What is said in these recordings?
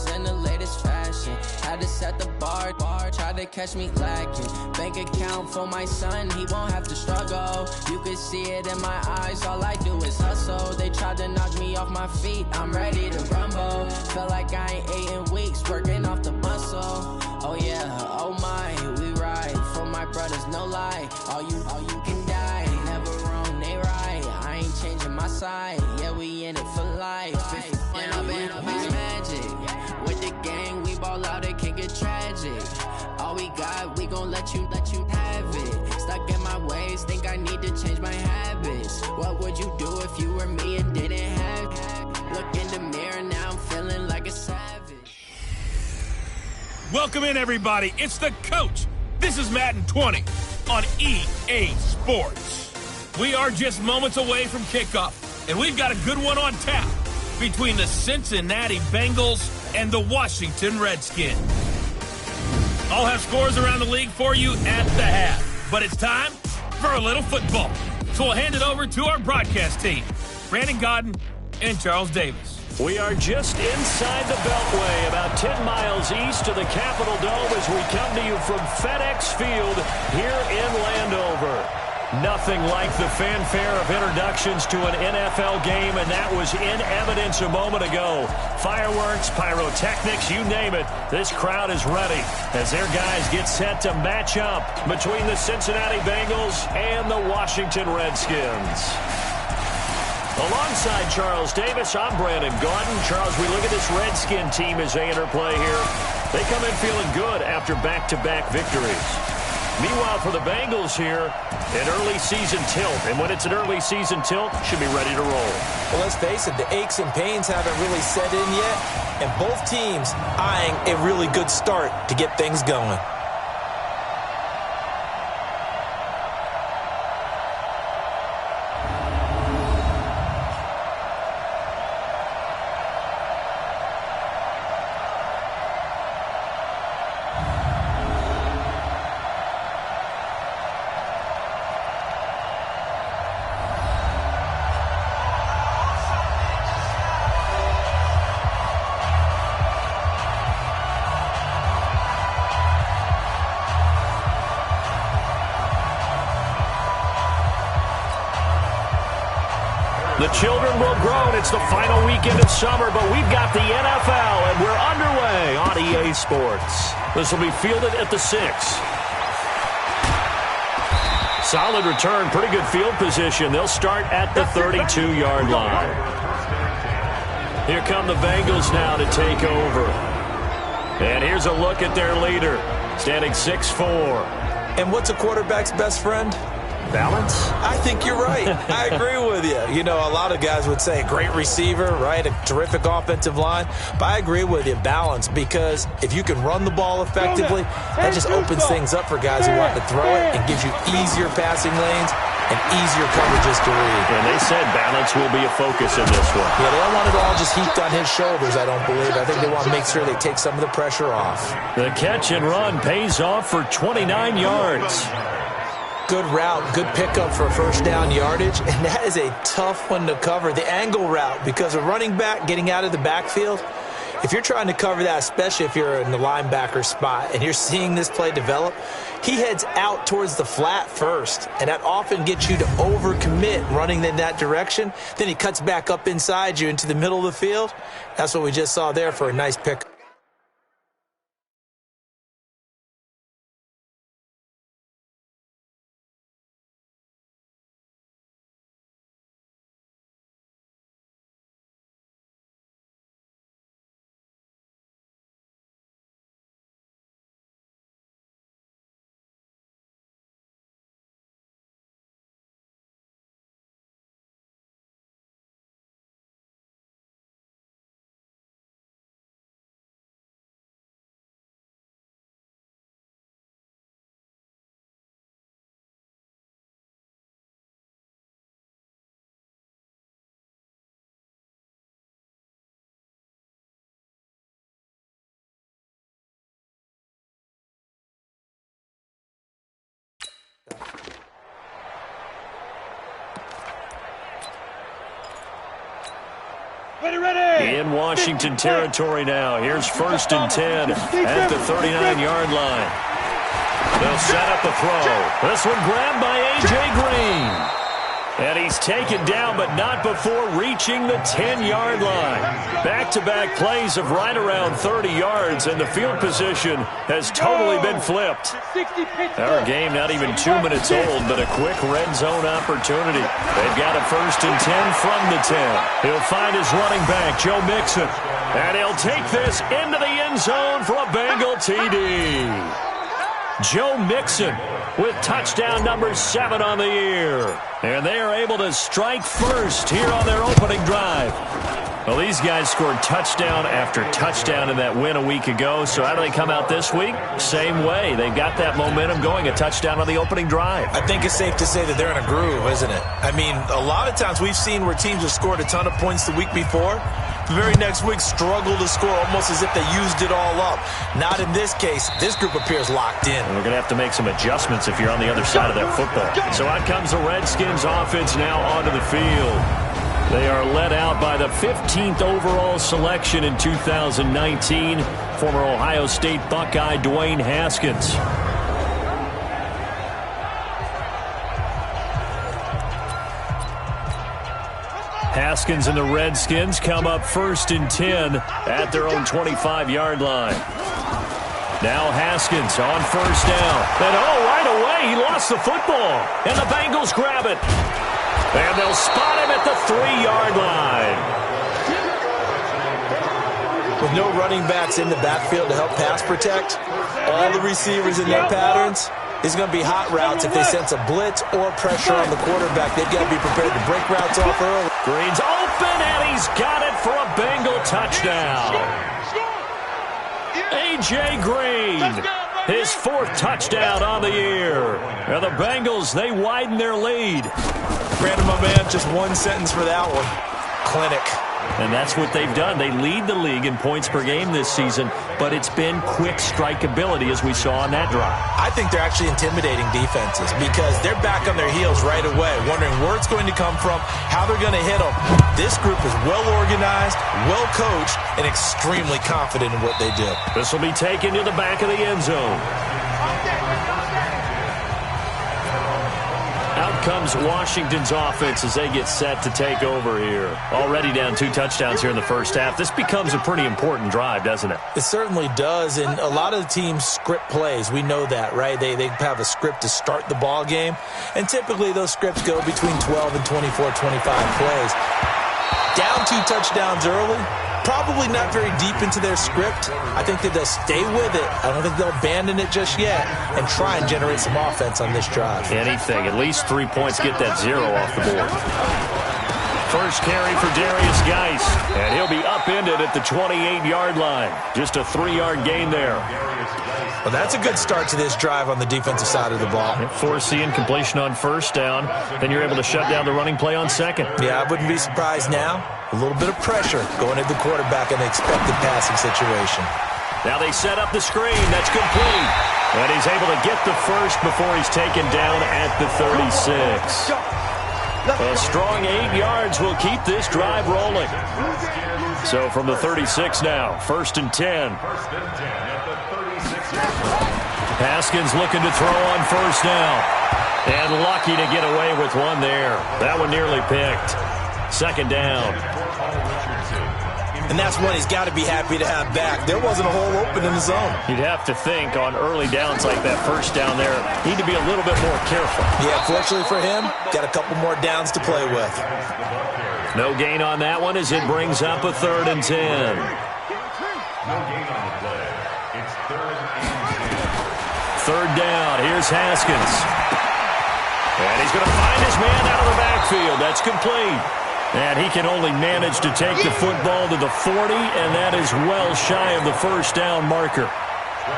clothes in the latest fashion. Had to set the bar, tried to catch me lacking. Bank account for my son, he won't have to struggle. You can see it in my eyes, all I do is hustle. They tried to knock me off my feet, I'm ready to rumble. Feel like I ain't ate in weeks, working off the muscle. Oh yeah, oh my, we ride for my brothers, no lie. All you can die, never wrong, they right. I ain't changing my side, yeah, we in it for life. And I've been magic with the gang, we ball out, it can get tragic. All we got, we gon' let you have it. Stuck in my ways, think I need to change my habits. What would you do if you were me and didn't have it? Look in the mirror, now I'm feeling like a savage. Welcome in, everybody. It's the coach. This is Madden 20 on EA Sports. We are just moments away from kickoff, and we've got a good one on tap between the Cincinnati Bengals and the Washington Redskins. I'll have scores around the league for you at the half, but it's time for a little football. So we'll hand it over to our broadcast team, Brandon Godden and Charles Davis. We are just inside the Beltway, about 10 miles east of the Capitol Dome as we come to you from FedEx Field here in Landover. Nothing like the fanfare of introductions to an NFL game, and that was in evidence a moment ago. Fireworks, pyrotechnics, you name it. This crowd is ready as their guys get set to match up between the Cincinnati Bengals and the Washington Redskins. Alongside Charles Davis, I'm Brandon Gaudin. Charles, we look at this Redskin team as they interplay here. They come in feeling good after back-to-back victories. Meanwhile, for the Bengals here, an early season tilt. And when it's an early season tilt, should be ready to roll. Well, let's face it, the aches and pains haven't really set in yet. And both teams eyeing a really good start to get things going. The children will groan. It's the final weekend of summer, but we've got the NFL, and we're underway on EA Sports. This will be fielded at the 6. Solid return, pretty good field position. They'll start at the 32-yard line. Here come the Bengals now to take over. And here's a look at their leader, standing 6'4". And what's a quarterback's best friend? Balance? I think you're right. I agree with you. You know, a lot of guys would say great receiver, right? A terrific offensive line. But I agree with you, balance, because if you can run the ball effectively, that just opens things up for guys who want to throw it and gives you easier passing lanes and easier coverages to read. And they said balance will be a focus in this one. Yeah, they don't want it all just heaped on his shoulders, I don't believe. I think they want to make sure they take some of the pressure off. The catch and run pays off for 29 yards. Good route, good pickup for first down yardage, and that is a tough one to cover, the angle route, because a running back getting out of the backfield, if you're trying to cover that, especially if you're in the linebacker spot and you're seeing this play develop, he heads out towards the flat first, and that often gets you to overcommit running in that direction. Then he cuts back up inside you into the middle of the field. That's what we just saw there for a nice pick. In Washington territory now. Here's 1st and 10 at the 39-yard line. They'll set up the throw. This one grabbed by A.J. Green. And he's taken down, but not before reaching the 10-yard line. Back-to-back plays of right around 30 yards, and the field position has totally been flipped. Our game not even 2 minutes old, but a quick red zone opportunity. They've got a 1st and 10 from the 10. He'll find his running back, Joe Mixon. And he'll take this into the end zone for a Bengal TD. Joe Mixon with touchdown number 7 on the year. And they are able to strike first here on their opening drive. Well, these guys scored touchdown after touchdown in that win a week ago. So how do they come out this week? Same way. They've got that momentum going, a touchdown on the opening drive. I think it's safe to say that they're in a groove, isn't it? I mean, a lot of times we've seen where teams have scored a ton of points the week before. The very next week struggle to score almost as if they used it all up. Not in this case. This group appears locked in. And we're going to have to make some adjustments if you're on the other side of that football. So out comes the Redskins offense now onto the field. They are led out by the 15th overall selection in 2019, former Ohio State Buckeye Dwayne Haskins. Haskins and the Redskins come up 1st and 10 at their own 25-yard line. Now Haskins on 1st down. And right away he lost the football. And the Bengals grab it. And they'll spot him at the 3-yard line. With no running backs in the backfield to help pass protect, all the receivers in their patterns, it's going to be hot routes if they sense a blitz or pressure on the quarterback. They've got to be prepared to break routes off early. Green's open, and he's got it for a Bengal touchdown. A.J. Green, his 4th touchdown on the year. And the Bengals, they widen their lead. Brandon, my man, just one sentence for that one. Clinic. And that's what they've done. They lead the league in points per game this season, but it's been quick strikeability as we saw on that drive. I think they're actually intimidating defenses because they're back on their heels right away, wondering where it's going to come from, how they're going to hit them. This group is well organized, well coached, and extremely confident in what they do. This will be taken to the back of the end zone. Out comes Washington's offense as they get set to take over here. Already down 2 touchdowns here in the first half. This becomes a pretty important drive, doesn't it? It certainly does, and a lot of the teams script plays. We know that, right? They have a script to start the ball game, and typically those scripts go between 12 and 24, 25 plays. Down 2 touchdowns early, probably not very deep into their script. I think that they'll stay with it. I don't think they'll abandon it just yet and try and generate some offense on this drive. Anything. At least 3 points. Get that 0 off the board. First carry for Darius Geis, and he'll be upended at the 28-yard line. Just a 3-yard gain there. Well, that's a good start to this drive on the defensive side of the ball. Force the incompletion on 1st down. Then you're able to shut down the running play on 2nd. Yeah, I wouldn't be surprised now. A little bit of pressure going at the quarterback in an expected passing situation. Now they set up the screen. That's complete. And he's able to get the first before he's taken down at the 36. A strong 8 yards will keep this drive rolling. So from the 36 now, 1st and 10. Haskins looking to throw on 1st down. And lucky to get away with one there. That one nearly picked. 2nd down. And that's one he's got to be happy to have back. There wasn't a hole open in the zone. You'd have to think on early downs like that 1st down there, need to be a little bit more careful. Yeah, fortunately for him, got a couple more downs to play with. No gain on that one as it brings up a 3rd and 10. Third down, here's Haskins. And he's going to find his man out of the backfield. That's complete. And he can only manage to take the football to the 40, and that is well shy of the 1st down marker.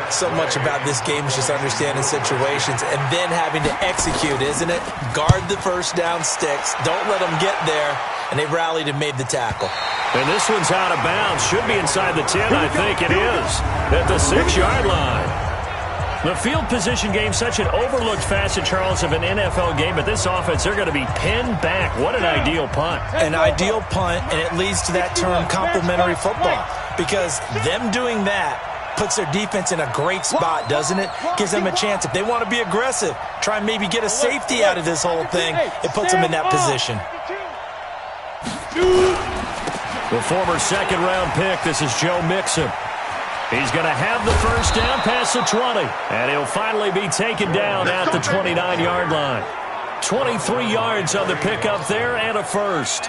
So much about this game is just understanding situations and then having to execute, isn't it? Guard the 1st down sticks. Don't let them get there. And they rallied and made the tackle. And this one's out of bounds. Should be inside the 10, I think it is. At the 6-yard line. The field position game, such an overlooked facet, Charles, of an NFL game, but this offense, they're going to be pinned back. What an ideal punt. An ideal punt, and it leads to that term complementary football, because them doing that puts their defense in a great spot, doesn't it? Gives them a chance. If they want to be aggressive, try and maybe get a safety out of this whole thing, it puts them in that position. The former second-round pick, this is Joe Mixon. He's going to have the first down past the 20, and he'll finally be taken down at the 29-yard line. 23 yards on the pickup there and a first.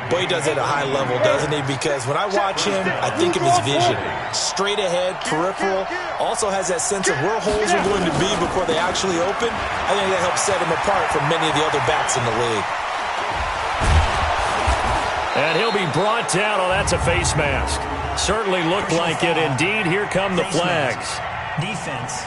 Boy, he does it at a high level, doesn't he? Because when I watch him, I think of his vision. Straight ahead, peripheral, also has that sense of where holes are going to be before they actually open. I think that helps set him apart from many of the other backs in the league. And he'll be brought down. Oh, that's a face mask. Certainly looked like it. Indeed, here come the flags. Defense.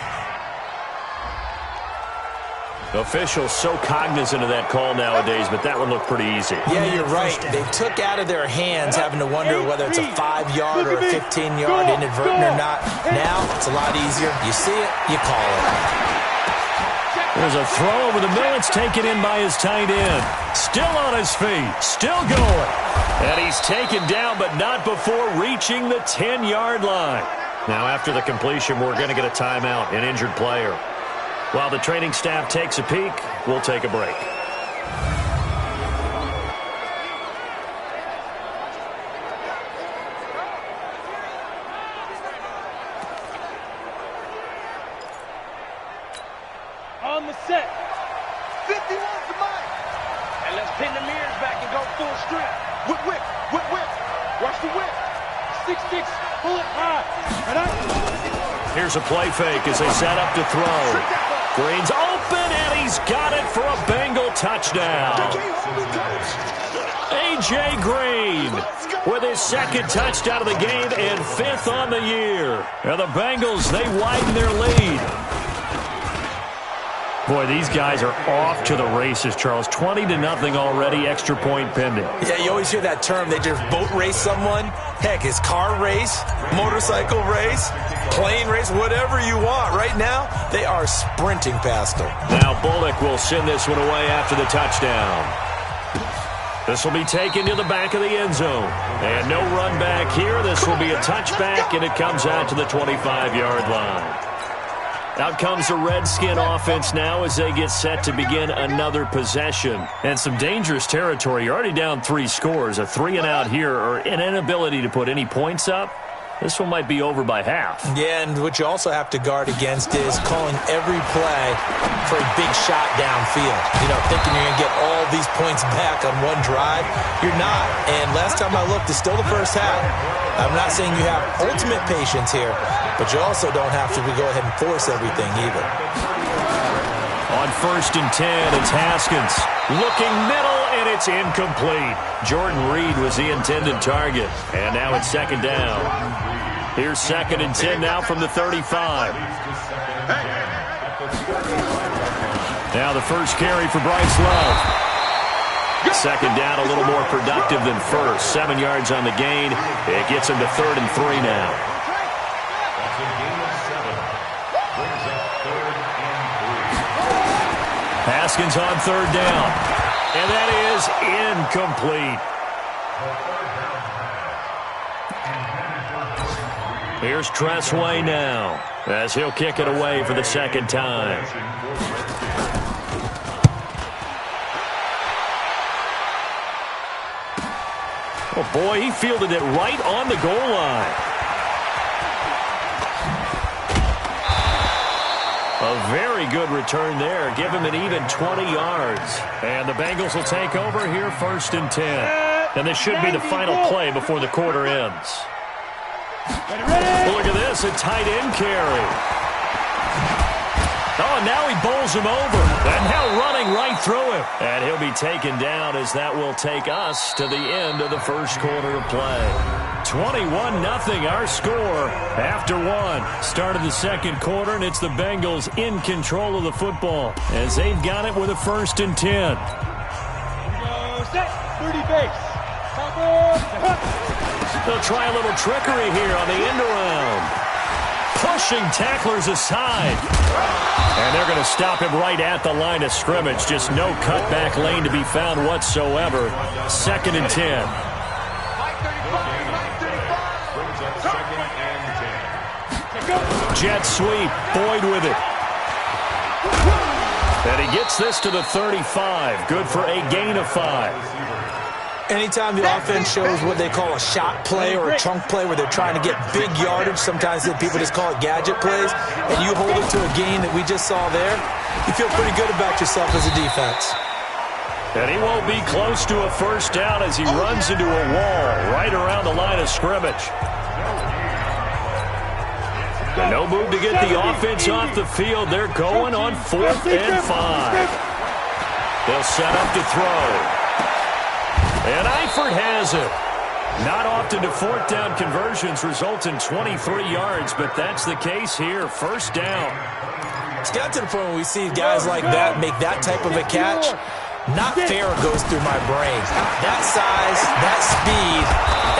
Officials so cognizant of that call nowadays, but that one looked pretty easy. Yeah, you're right. They took out of their hands having to wonder whether it's a 5-yard or a 15-yard inadvertent or not. Now, it's a lot easier. You see it, you call it. There's a throw over the middle. It's taken in by his tight end. Still on his feet. Still going. And he's taken down, but not before reaching the 10-yard line. Now, after the completion, we're going to get a timeout, an injured player. While the training staff takes a peek, we'll take a break. On the set. 51's the mic. And let's pin the mirrors back and go full strip. Whip, whip, whip, whip. Watch the whip. 6-6, pull it high. Here's a play fake as they set up to throw. Green's open, and he's got it for a Bengal touchdown. A.J. Green with his second touchdown of the game and 5th on the year. And the Bengals, they widen their lead. Boy, these guys are off to the races, Charles. 20-0 already, extra point pending. Yeah, you always hear that term. They just boat race someone. Heck, it's car race, motorcycle race, plane race, whatever you want. Right now, they are sprinting past them. Now Bullock will send this one away after the touchdown. This will be taken to the back of the end zone. And no run back here. This will be a touchback, and it comes out to the 25-yard line. Out comes the Redskin offense now as they get set to begin another possession. And some dangerous territory. You're already down 3 scores. A 3-and-out here or an inability to put any points up. This one might be over by half. Yeah, and what you also have to guard against is calling every play for a big shot downfield. You know, thinking you're going to get all these points back on one drive. You're not. And last time I looked, it's still the first half. I'm not saying you have ultimate patience here, but you also don't have to go ahead and force everything either. On 1st and 10, it's Haskins. Looking middle, and it's incomplete. Jordan Reed was the intended target. And now it's 2nd down. Here's 2nd and 10 now from the 35. Now the first carry for Bryce Love. 2nd down, a little more productive than first. 7 yards on the gain. It gets him to 3rd and 3 now. Haskins on 3rd down. And that is incomplete. Here's Tressway now as he'll kick it away for the 2nd time. Oh, boy, he fielded it right on the goal line. A very good return there. Give him an even 20 yards. And the Bengals will take over here 1st and 10. And this should be the final play before the quarter ends. Look at this, a tight end carry. Oh, and now he bowls him over. And now running right through him. And he'll be taken down as that will take us to the end of the first quarter of play. 21-0 our score after 1. Start of the 2nd quarter, and it's the Bengals in control of the football as they've got it with a 1st and 10. Set, 30 base. They'll try a little trickery here on the end around. brushing tacklers aside. And they're going to stop him right at the line of scrimmage. Just no cutback lane to be found whatsoever. 2nd and 10. Jet sweep. Boyd with it. And he gets this to the 35. Good for a gain of 5. Anytime the offense shows what they call a shot play or a chunk play where they're trying to get big yardage, sometimes people just call it gadget plays, and you hold it to a gain that we just saw there, you feel pretty good about yourself as a defense. And he won't be close to a first down as he runs into a wall right around the line of scrimmage. And no move to get the offense off the field. They're going on 4th and 5. They'll set up to throw. And Eifert has it. Not often do 4th down conversions result in 23 yards, but that's the case here. First down. It's got to the point where we see guys like that make that type of a catch. Not fair goes through my brain. That size, that speed,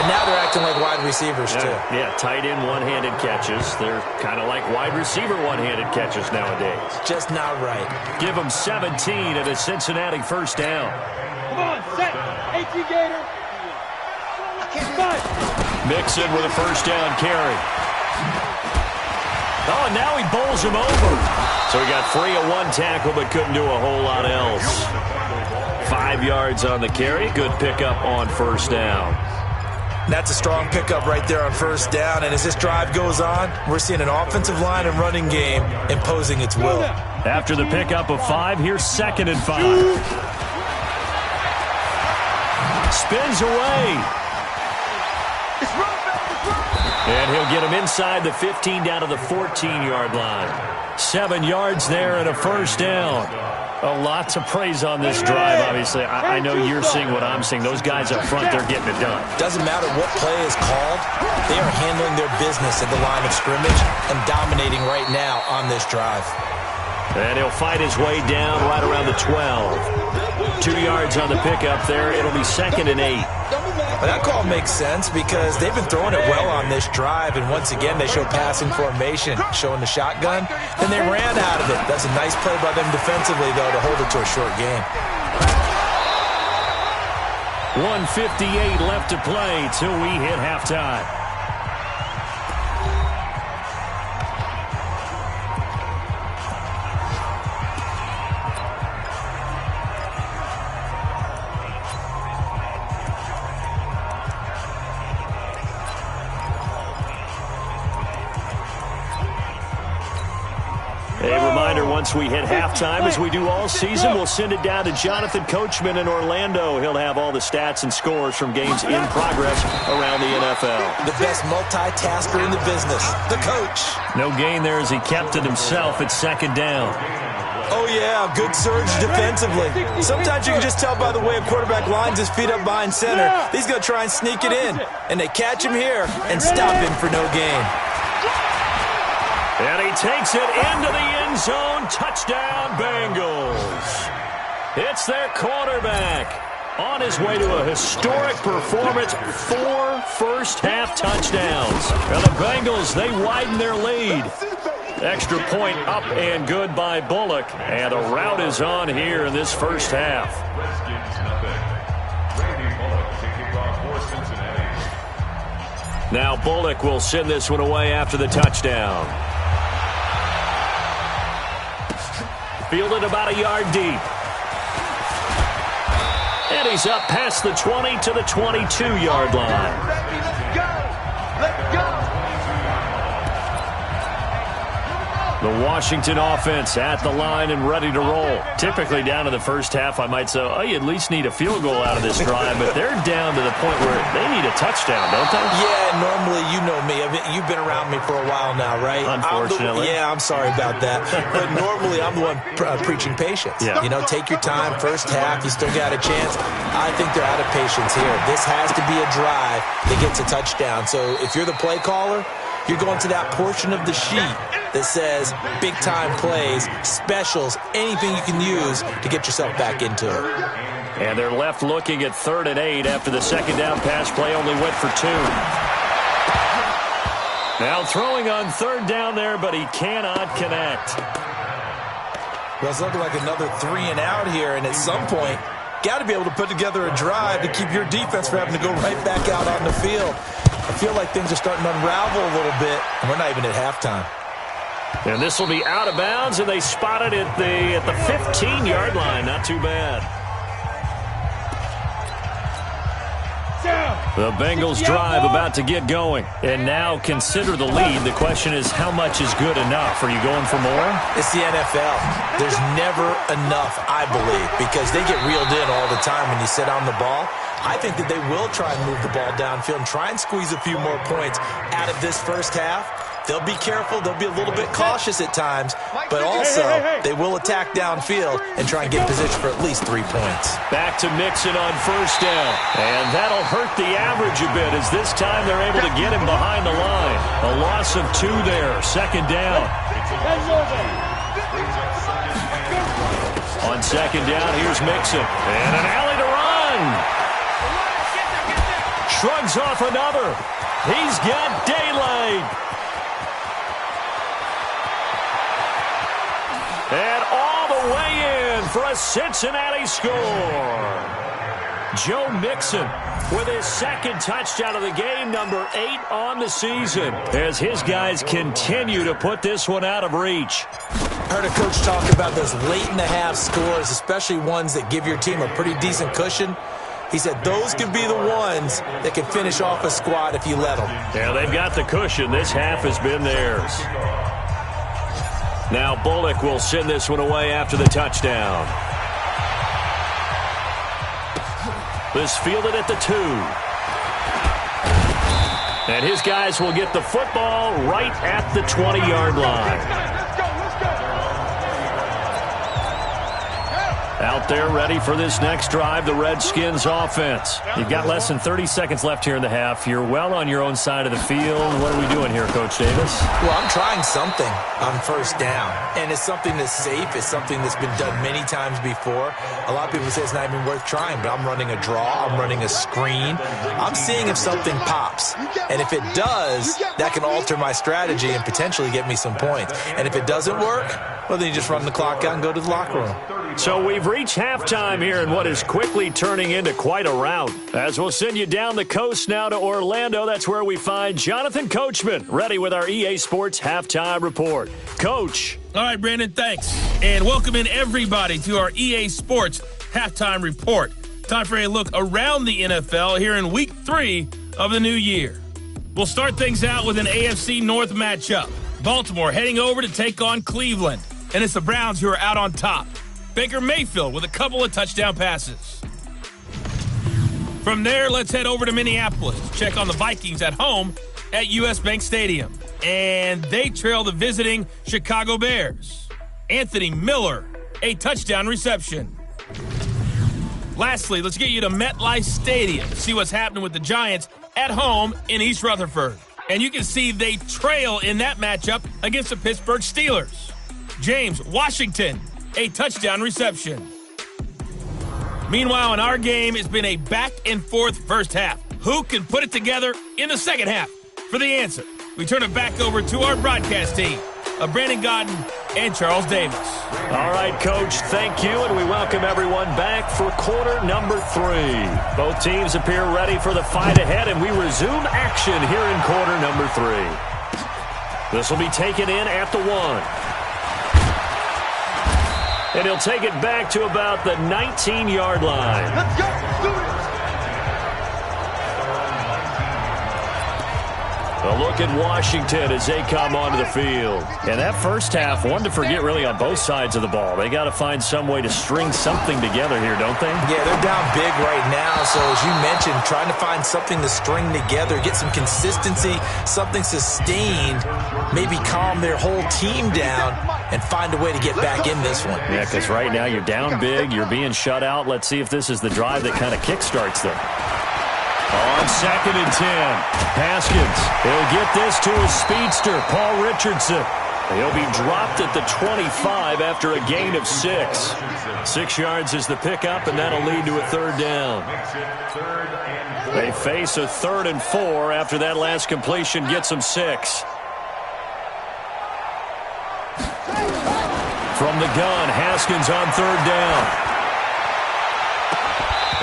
and now they're acting like wide receivers too. Yeah, tight end one-handed catches. They're kind of like wide receiver one-handed catches nowadays. Just not right. Give them 17 at a Cincinnati first down. Come on, set. 18 Gator. Mixon with a first down carry. Oh, and now he bowls him over. So he got free of one tackle but couldn't do a whole lot else. 5 yards on the carry. Good pickup on first down. That's a strong pickup right there on first down. And as this drive goes on, we're seeing an offensive line and running game imposing its will. After the pickup of 5, here's 2nd and 5. Spins away. And he'll get him inside the 15 down to the 14-yard line. 7 yards there and a first down. A lot to praise on this drive, obviously. I know you're seeing what I'm seeing. Those guys up front, they're getting it done. Doesn't matter what play is called. They are handling their business at the line of scrimmage and dominating right now on this drive. And he'll fight his way down right around the 12. 2 yards on the pickup there. It'll be 2nd and 8. Well, that call makes sense because they've been throwing it well on this drive, and once again they show passing formation, showing the shotgun. Then they ran out of it. That's a nice play by them defensively, though, to hold it to a short game. 1:58 left to play till we hit halftime. Once we hit halftime, as we do all season, we'll send it down to Jonathan Coachman in Orlando. He'll have all the stats and scores from games in progress around the NFL. The best multitasker in the business, the coach. No gain there as he kept it himself at 2nd down. Oh, yeah, good surge defensively. Sometimes you can just tell by the way a quarterback lines his feet up behind center. He's going to try and sneak it in, and they catch him here and stop him for no gain. And he takes it into the end zone. Touchdown, Bengals. It's their quarterback on his way to a historic performance. 4 first-half touchdowns. And the Bengals, they widen their lead. Extra point up and good by Bullock. And the route is on here in this first half. Now Bullock will send this one away after the touchdown. Fielded about a yard deep. And he's up past the 20 to the 22-yard line. Let's go. The Washington offense at the line and ready to roll. Typically down to the first half, I might say, oh, you at least need a field goal out of this drive, but they're down to the point where they need a touchdown, don't they? Yeah, normally, you know me. You've been around me for a while now, right? Unfortunately. I'm sorry about that. But normally, I'm the one preaching patience. Yeah. You know, take your time, first half, you still got a chance. I think they're out of patience here. This has to be a drive that gets a touchdown. So if you're the play caller, you're going to that portion of the sheet that says big-time plays, specials, anything you can use to get yourself back into it. And they're left looking at 3rd and 8 after the 2nd down pass play only went for 2. Now throwing on third down there, but he cannot connect. Well, it's looking like another 3 and out here, and at some point, got to be able to put together a drive to keep your defense from having to go right back out on the field. I feel like things are starting to unravel a little bit, and we're not even at halftime. And this will be out of bounds, and they spot it at the 15-yard line. Not too bad. The Bengals drive about to get going. And now consider the lead. The question is, how much is good enough? Are you going for more? It's the NFL. There's never enough, I believe, because they get reeled in all the time when you sit on the ball. I think that they will try and move the ball downfield and try and squeeze a few more points out of this first half. They'll be careful. They'll be a little bit cautious at times, but also they will attack downfield and try and get position for at least 3 points. Back to Mixon on first down, and that'll hurt the average a bit as this time they're able to get him behind the line. A loss of 2 there, second down. On second down, here's Mixon, and an alley to run. Shrugs off another. He's got daylight. And all the way in for a Cincinnati score. Joe Mixon with his second touchdown of the game, number 8 on the season, as his guys continue to put this one out of reach. I heard a coach talk about those late-in-the-half scores, especially ones that give your team a pretty decent cushion. He said those could be the ones that can finish off a squad if you let them. Yeah, they've got the cushion. This half has been theirs. Now Bullock will send this one away after the touchdown. This fielded at the 2. And his guys will get the football right at the 20-yard line. Out there ready for this next drive, the Redskins offense. You've got less than 30 seconds left here in the half. You're well on your own side of the field. What are we doing here, Coach Davis? Well, I'm trying something on first down, and it's something that's safe. It's something that's been done many times before. A lot of people say it's not even worth trying, but I'm running a draw. I'm running a screen. I'm seeing if something pops, and if it does, that can alter my strategy and potentially get me some points. And if it doesn't work, well, then you just run the clock out and go to the locker room. So we've reached halftime here in what is quickly turning into quite a rout. As we'll send you down the coast now to Orlando, that's where we find Jonathan Coachman, ready with our EA Sports Halftime Report. Coach. All right, Brandon, thanks. And welcome in everybody to our EA Sports Halftime Report. Time for a look around the NFL here in Week 3 of the new year. We'll start things out with an AFC North matchup. Baltimore heading over to take on Cleveland. And it's the Browns who are out on top. Baker Mayfield with a couple of touchdown passes. From there, let's head over to Minneapolis to check on the Vikings at home at US Bank Stadium. And they trail the visiting Chicago Bears. Anthony Miller, a touchdown reception. Lastly, let's get you to MetLife Stadium to see what's happening with the Giants at home in East Rutherford. And you can see they trail in that matchup against the Pittsburgh Steelers. James Washington, a touchdown reception. Meanwhile, in our game, it's been a back-and-forth first half. Who can put it together in the second half? For the answer, we turn it back over to our broadcast team of Brandon Godden and Charles Davis. All right, Coach, thank you, and we welcome everyone back for quarter number 3. Both teams appear ready for the fight ahead, and we resume action here in quarter number 3. This will be taken in at the 1. And he'll take it back to about the 19-yard line. Let's go. Do it. A look at Washington as they come onto the field. And that first half, one to forget really on both sides of the ball. They got to find some way to string something together here, don't they? Yeah, they're down big right now. So as you mentioned, trying to find something to string together, get some consistency, something sustained, maybe calm their whole team down and find a way to get back in this one. Yeah, because right now you're down big, you're being shut out. Let's see if this is the drive that kind of kickstarts them. On 2nd and 10, Haskins, he'll get this to his speedster, Paul Richardson. He'll be dropped at the 25 after a gain of 6. 6 yards is the pickup, and that'll lead to a third down. They face a 3rd and 4 after that last completion gets them 6. From the gun, Haskins on 3rd down.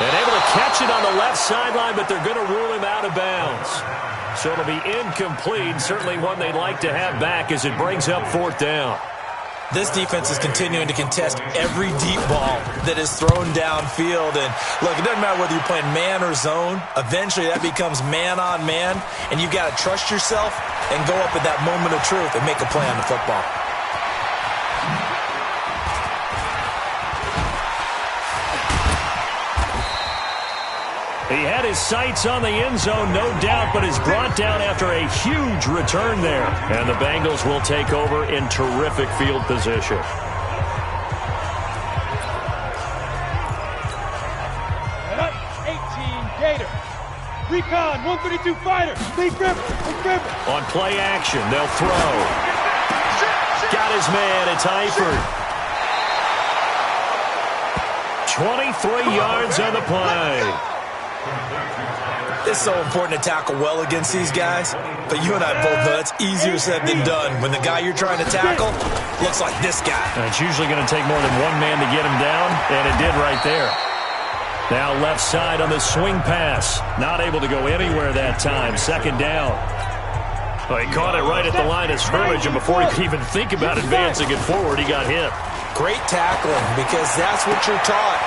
And able to catch it on the left sideline, but they're going to rule him out of bounds. So it'll be incomplete, certainly one they'd like to have back as it brings up 4th down. This defense is continuing to contest every deep ball that is thrown downfield. And, look, it doesn't matter whether you're playing man or zone. Eventually that becomes man on man, and you've got to trust yourself and go up at that moment of truth and make a play on the football. He had his sights on the end zone, no doubt, but is brought down after a huge return there. And the Bengals will take over in terrific field position. Up 18 Gator. Recon 132 fighter. Big River. On play action, they'll throw. Got his man. It's Eifert. 23 yards on the play. It's so important to tackle well against these guys, but you and I both know that's easier said than done when the guy you're trying to tackle looks like this guy. And it's usually going to take more than one man to get him down, and it did right there. Now left side on the swing pass. Not able to go anywhere that time. 2nd down. Well, he caught it right at the line of scrimmage, and before he could even think about advancing it forward, he got hit. Great tackling, because that's what you're taught.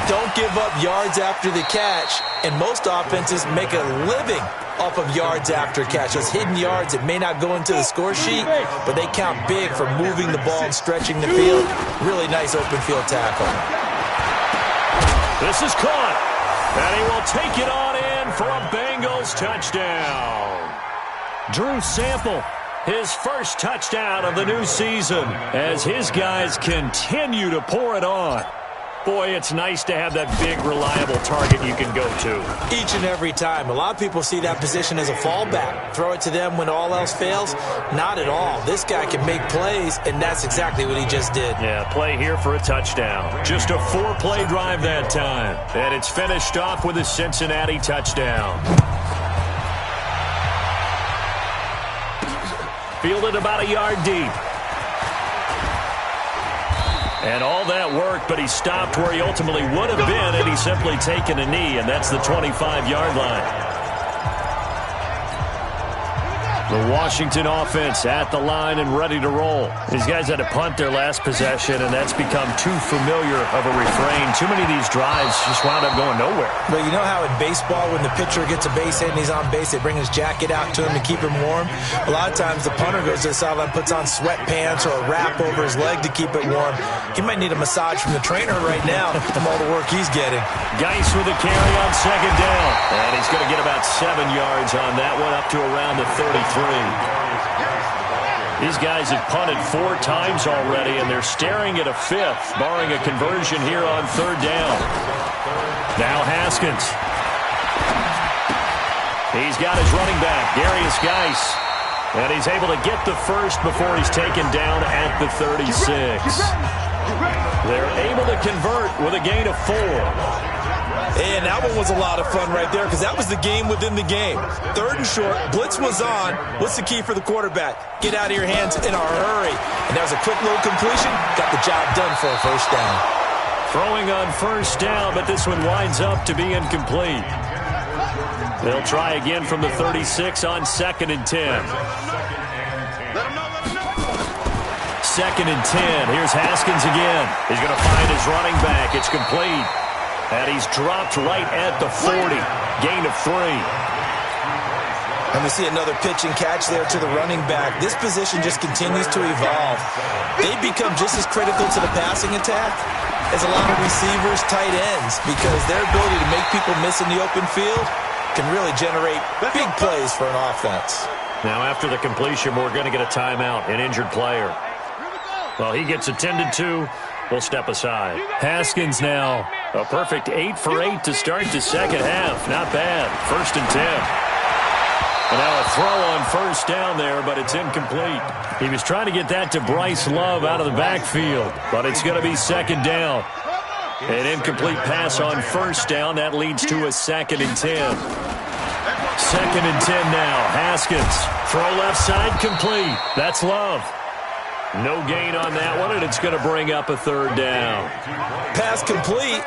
Don't give up yards after the catch, and most offenses make a living off of yards after catch. Those hidden yards that may not go into the score sheet, but they count big for moving the ball and stretching the field. Really nice open field tackle. This is caught, and he will take it on in for a Bengals touchdown. Drew Sample, his first touchdown of the new season, as his guys continue to pour it on. Boy, it's nice to have that big, reliable target you can go to. Each and every time. A lot of people see that position as a fallback. Throw it to them when all else fails. Not at all. This guy can make plays, and that's exactly what he just did. Yeah, play here for a touchdown. Just a 4-play drive that time. And it's finished off with a Cincinnati touchdown. Fielded about a yard deep. And all that worked, but he stopped where he ultimately would have been had he simply taken a knee, and that's the 25-yard line. The Washington offense at the line and ready to roll. These guys had to punt their last possession, and that's become too familiar of a refrain. Too many of these drives just wound up going nowhere. But you know how in baseball, when the pitcher gets a base hit and he's on base, they bring his jacket out to him to keep him warm? A lot of times the punter goes to the sideline, puts on sweatpants or a wrap over his leg to keep it warm. He might need a massage from the trainer right now from all the work he's getting. Geis with a carry on 2nd down. And he's going to get about 7 yards on that one, up to around the 33. These guys have punted 4 times already, and they're staring at a 5th, barring a conversion here on 3rd down. Now Haskins. He's got his running back, Darius Geis. And he's able to get the first before he's taken down at the 36. They're able to convert with a gain of 4. And that one was a lot of fun right there, because that was the game within the game. 3rd and short, blitz was on. What's the key for the quarterback? Get out of your hands in a hurry. And that was a quick little completion. Got the job done for a 1st down. Throwing on 1st down, but this one winds up to be incomplete. They'll try again from the 36 on 2nd and 10. 2nd and 10. Here's Haskins again. He's going to find his running back. It's complete. And he's dropped right at the 40. Gain of 3. And we see another pitch and catch there to the running back. This position just continues to evolve. They become just as critical to the passing attack as a lot of receivers, tight ends, because their ability to make people miss in the open field can really generate big plays for an offense. Now after the completion, we're going to get a timeout, an injured player. Well, he gets attended to. We'll step aside. Haskins now, a perfect 8 for 8 to start the 2nd half. Not bad. 1st and 10. And now a throw on first down there, but it's incomplete. He was trying to get that to Bryce Love out of the backfield, but it's going to be second down. An incomplete pass on first down. That leads to a 2nd and 10. 2nd and 10 now. Haskins. Throw left side complete. That's Love. No gain on that one, and it's going to bring up a 3rd down. Pass complete,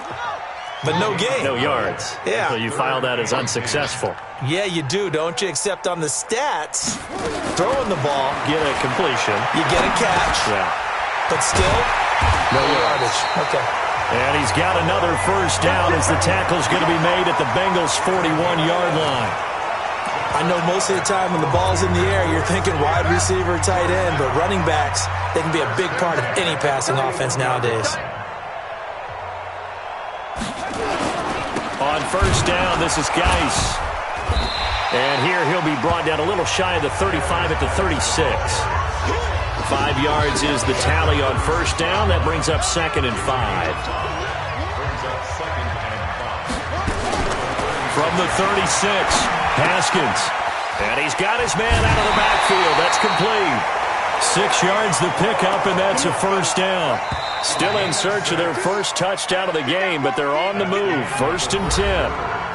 but no gain. No yards. Yeah. So you file that as unsuccessful. Yeah, you do, don't you? Except on the stats, throwing the ball, Get a completion. you get a catch, Yeah. but still, no yardage. Okay. And he's got another first down as the tackle's going to be made at the Bengals' 41-yard line. I know most of the time when the ball's in the air, you're thinking wide receiver, tight end, but running backs, they can be a big part of any passing offense nowadays. On first down, this is Geis. And here he'll be brought down a little shy of the 35 at the 36. 5 yards is the tally on first down. That brings up 2nd and 5. From the 36, Haskins. And he's got his man out of the backfield. That's complete. 6 yards the pickup, and that's a first down. Still in search of their first touchdown of the game, but they're on the move. 1st and 10.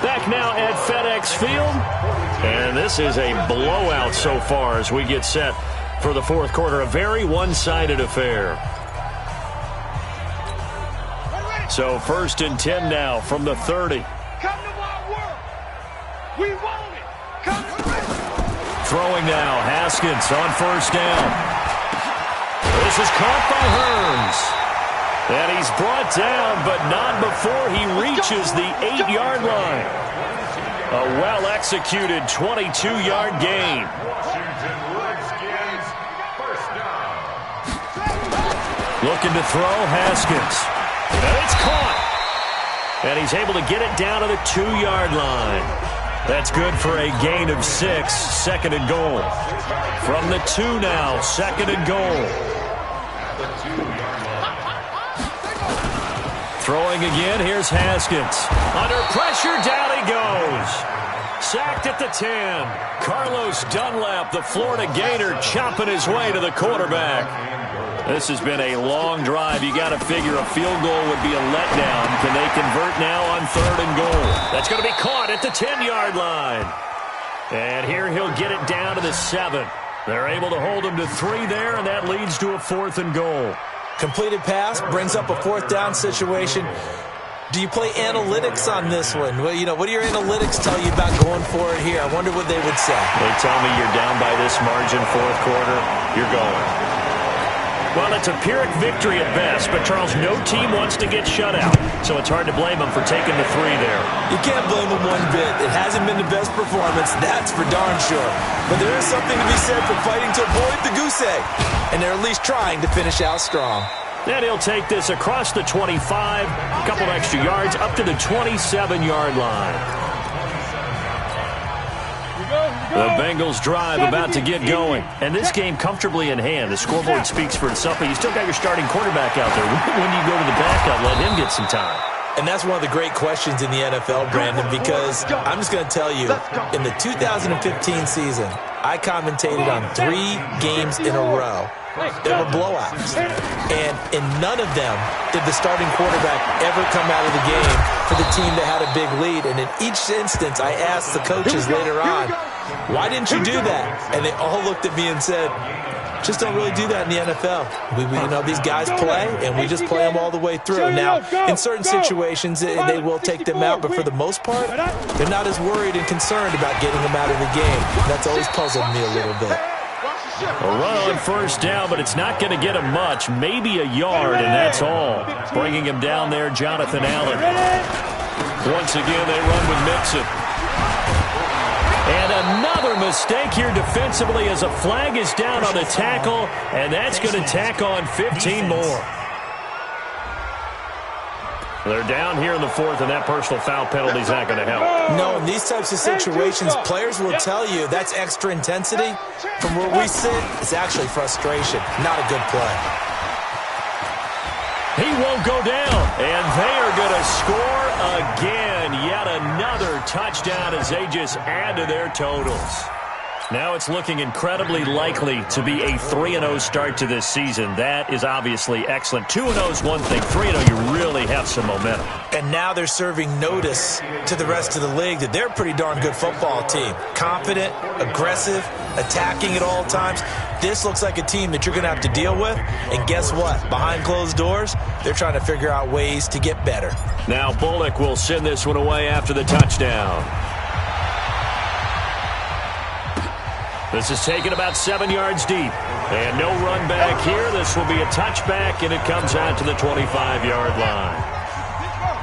Back now at FedEx Field. And this is a blowout so far as we get set for the 4th quarter. A very one-sided affair. So 1st and 10 now from the 30. Come to my work. We want it. Come to Throwing now, Haskins on first down. This is caught by Hearns. And he's brought down, but not before he reaches the 8-yard line. A well-executed 22-yard gain. Looking to throw, Haskins. And it's caught. And he's able to get it down to the 2-yard line. That's good for a gain of 6, 2nd and goal. From the 2 now, 2nd and goal. Throwing again, here's Haskins. Under pressure, down he goes. Sacked at the 10. Carlos Dunlap, the Florida Gator, chopping his way to the quarterback. This has been a long drive. You got to figure a field goal would be a letdown. Can they convert now on 3rd and goal? That's going to be caught at the 10-yard line. And here he'll get it down to the 7. They're able to hold him to 3 there, and that leads to a 4th and goal. Completed pass brings up a 4th down situation. Do you play analytics on this one? Well, what do your analytics tell you about going for it here? I wonder what they would say. They tell me you're down by this margin, 4th quarter, you're going. Well, it's a Pyrrhic victory at best, but Charles, no team wants to get shut out, so it's hard to blame them for taking the 3 there. You can't blame them one bit. It hasn't been the best performance, that's for darn sure. But there is something to be said for fighting to avoid the goose egg, and they're at least trying to finish out strong. And he'll take this across the 25, a couple of extra yards, up to the 27-yard line. The Bengals drive about to get going. And this game comfortably in hand. The scoreboard speaks for itself, but you still got your starting quarterback out there. When you go to the backup, let him get some time. And that's one of the great questions in the NFL, Brandon, because I'm just going to tell you, in the 2015 season, I commentated on 3 games in a row. They were blowouts. And in none of them did the starting quarterback ever come out of the game for the team that had a big lead. And in each instance, I asked the coaches later on, why didn't you do that? And they all looked at me and said, just don't really do that in the NFL. These guys play, and we just play them all the way through. Now, in certain situations, they will take them out, but for the most part, they're not as worried and concerned about getting them out of the game. That's always puzzled me a little bit. A run on first down, but it's not going to get him much. Maybe a yard, and that's all. Bringing him down there, Jonathan Allen. Once again, they run with Mixon. And another mistake here defensively as a flag is down on the tackle, and that's going to tack on 15 more. They're down here in the 4th, and that personal foul penalty is not going to help. No, in these types of situations, players will tell you that's extra intensity. From where we sit, it's actually frustration, not a good play. He won't go down, and they are going to score again. Yet another touchdown as they just add to their totals. Now it's looking incredibly likely to be a 3-0 start to this season. That is obviously excellent. 2-0 is one thing. 3-0, you really have some momentum. And now they're serving notice to the rest of the league that they're a pretty darn good football team. Confident, aggressive, attacking at all times. This looks like a team that you're going to have to deal with. And guess what? Behind closed doors, they're trying to figure out ways to get better. Now Bullock will send this one away after the touchdown. This is taken about 7 yards deep. And no run back here. This will be a touchback, and it comes out to the 25-yard line.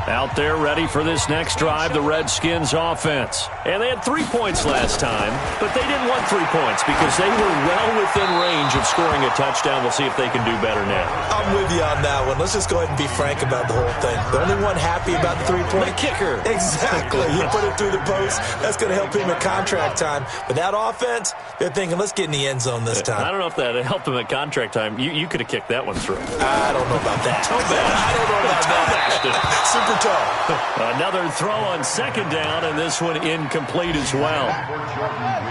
Out there ready for this next drive, the Redskins offense. And they had 3 points last time, but they didn't want 3 points because they were well within range of scoring a touchdown. We'll see if they can do better now. I'm with you on that one. Let's just go ahead and be frank about the whole thing. The only one happy about the 3-point kicker. Exactly. He put it through the post. That's going to help him at contract time. But that offense, they're thinking, let's get in the end zone this time. I don't know if that helped him at contract time. You could have kicked that one through. I don't know about that. Toe bash. I don't know about that. Super toe. Another throw on second down, and this one incomplete as well.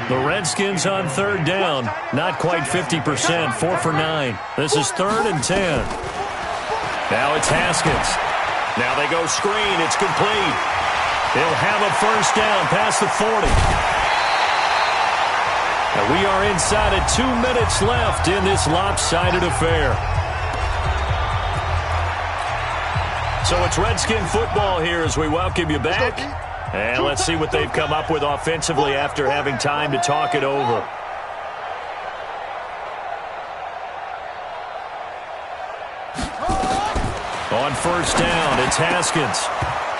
The Redskins on third down, not quite 50%, 4 for 9. This is 3rd and 10. Now it's Haskins. Now they go screen. It's complete. He'll have a first down past the 40. And we are inside of 2 minutes left in this lopsided affair. So it's Redskin football here as we welcome you back. And let's see what they've come up with offensively after having time to talk it over. On first down, it's Haskins.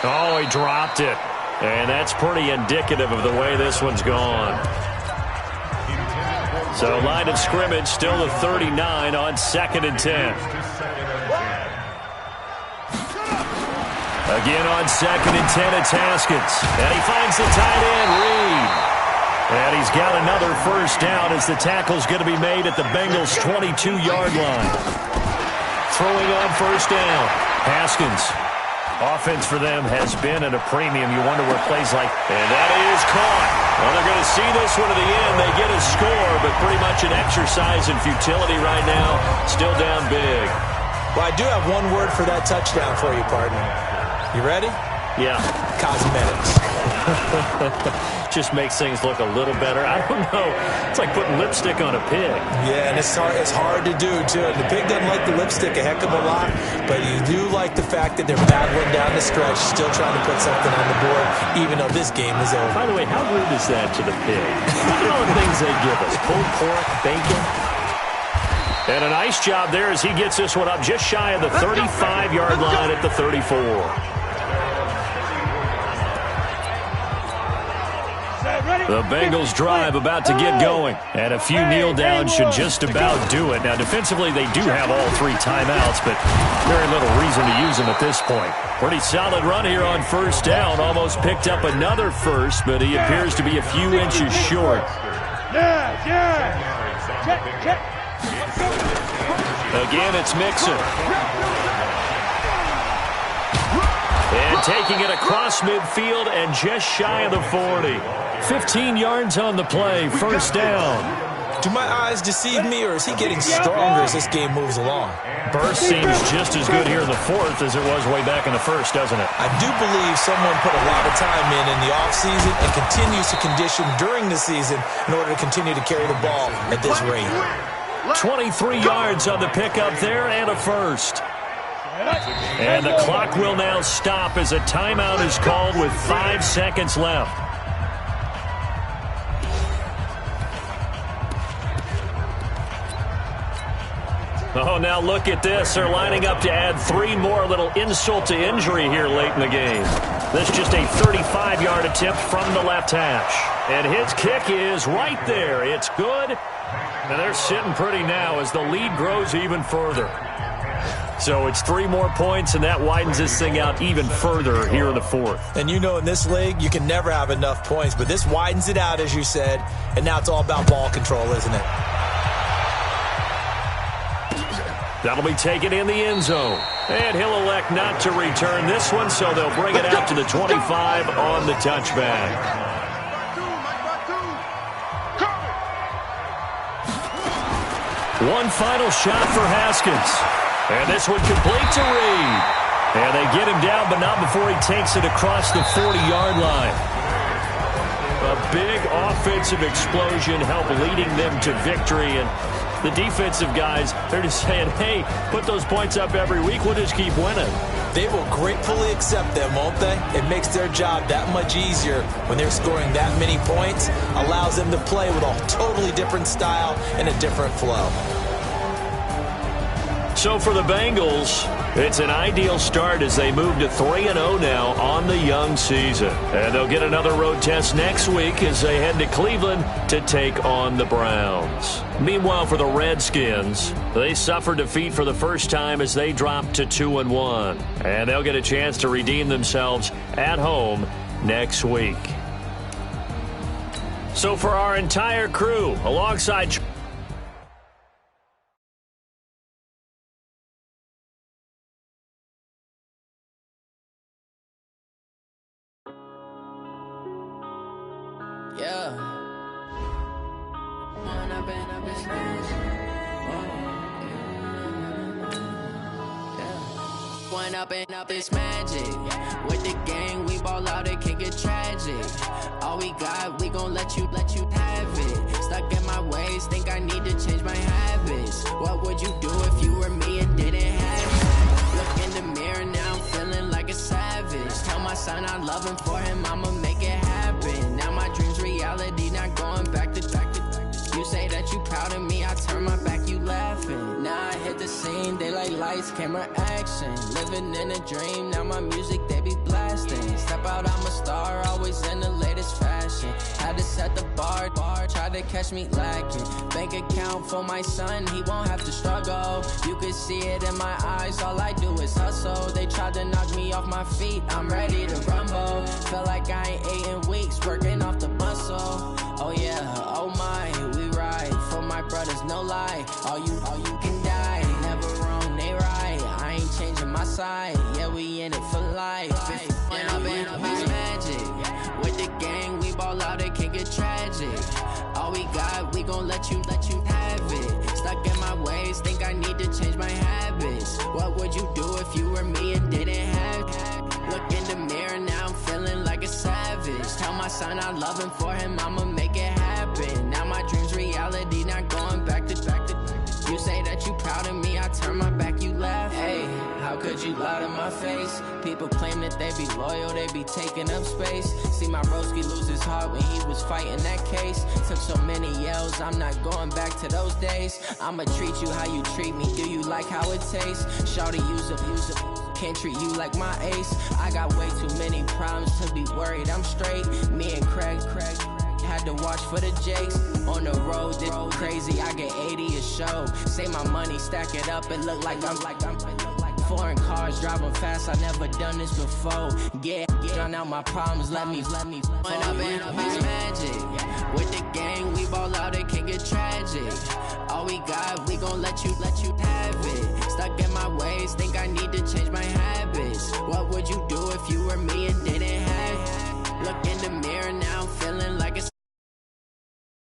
Oh, he dropped it. And that's pretty indicative of the way this one's gone. So line of scrimmage still the 39 on 2nd and 10. Again on 2nd and 10, it's Haskins. And he finds the tight end, Reed. And he's got another first down as the tackle's going to be made at the Bengals' 22-yard line. Throwing on first down, Haskins. Offense for them has been at a premium. You wonder where plays like, and that is caught. Well, they're going to see this one to the end. They get a score, but pretty much an exercise in futility right now. Still down big. Well, I do have one word for that touchdown for you, partner. You ready? Yeah. Cosmetics. Just makes things look a little better. I don't know. It's like putting lipstick on a pig. Yeah, and it's hard to do, too. And the pig doesn't like the lipstick a heck of a lot, but you do like the fact that they're battling down the stretch, still trying to put something on the board, even though this game is over. By the way, how rude is that to the pig? Look at all the things they give us. Pulled pork, bacon. And a nice job there as he gets this one up just shy of the 35-yard line at the 34. The Bengals drive about to get going. And a few kneel downs should just about do it. Now, defensively, they do have all 3 timeouts, but very little reason to use them at this point. Pretty solid run here on first down. Almost picked up another first, but he appears to be a few inches short. Again, it's Mixon. And taking it across midfield and just shy of the 40. 15 yards on the play, first down. Do my eyes deceive me, or is he getting stronger as this game moves along? Burst seems just as good here in the 4th as it was way back in the 1st, doesn't it? I do believe someone put a lot of time in the offseason and continues to condition during the season in order to continue to carry the ball at this rate. 23 yards on the pickup there and a first. And the clock will now stop as a timeout is called with 5 seconds left. Oh, now look at this. They're lining up to add 3 more. Little insult to injury here late in the game. This is just a 35-yard attempt from the left hash. And his kick is right there. It's good. And they're sitting pretty now as the lead grows even further. So it's 3 more points, and that widens this thing out even further here in the 4th. And you know in this league, you can never have enough points. But this widens it out, as you said. And now it's all about ball control, isn't it? That'll be taken in the end zone. And he'll elect not to return this one, so they'll bring it out to the 25 on the touchback. One final shot for Haskins. And this one complete to Reed. And they get him down, but not before he takes it across the 40-yard line. A big offensive explosion helped leading them to victory. And the defensive guys, they're just saying, hey, put those points up every week. We'll just keep winning. They will gratefully accept them, won't they? It makes their job that much easier when they're scoring that many points. Allows them to play with a totally different style and a different flow. So for the Bengals, it's an ideal start as they move to 3-0 now on the young season. And they'll get another road test next week as they head to Cleveland to take on the Browns. Meanwhile, for the Redskins, they suffered defeat for the first time as they dropped to 2-1. And they'll get a chance to redeem themselves at home next week. So for our entire crew, alongside Up it's magic. With the gang, we ball out, it can get tragic. All we got, we gon' let you have it. Stuck in my ways, think I need to change my habits. What would you do if you were me and didn't have it? Look in the mirror, now I'm feeling like a savage. Tell my son I love him, for him I'ma make it happen. Now my dream's reality, not going back to. You say that you proud of me, I turn my back, you laughing. Now I hit the scene, they like lights, camera, action. Living in a dream, now my music, they be blasting. Step out, I'm a star, always in the latest fashion. Had to set the bar, try to catch me lacking. Bank account for my son, he won't have to struggle. You can see it in my eyes, all I do is hustle. They tried to knock me off my feet, I'm ready to rumble. Felt like I ain't ate in weeks, working off the muscle. Oh yeah, oh my, we ride for my brothers, no lie. All you can die, never wrong, they right. I ain't changing my side, yeah, we in it for life. When up in it's magic. With the gang, we ball out, it can get tragic. All we got, we gon' let you have it. Stuck in my ways, think I need to change my habits. What would you do if you were me and didn't have it? Look in the mirror, now I'm feeling like a savage. Tell my son I love him, for him I'ma make it happen. Now my dream's reality, not going back to. You say that you proud of me, I turn my back, you laugh. Hey, how could you lie to my face? People claim that they be loyal, they be taking up space. See my broski lose his heart when he was fighting that case. Took so many yells, I'm not going back to those days. I'ma treat you how you treat me, do you like how it tastes? Shawty, use up, can't treat you like my ace. I got way too many problems to be worried, I'm straight. Me and Craig had to watch for the Jakes. On the road, this crazy, I get 80 a show. Say my money, stack it up, it look like I'm foreign cars, driving fast, I never done this before. Get drown out my problems, let me When up in it's magic. With the gang, we ball out, it can get tragic. All we got, we gon' let you have it. Stuck in my ways, think I need to change my habits. What would you do if you were me and didn't have it? Look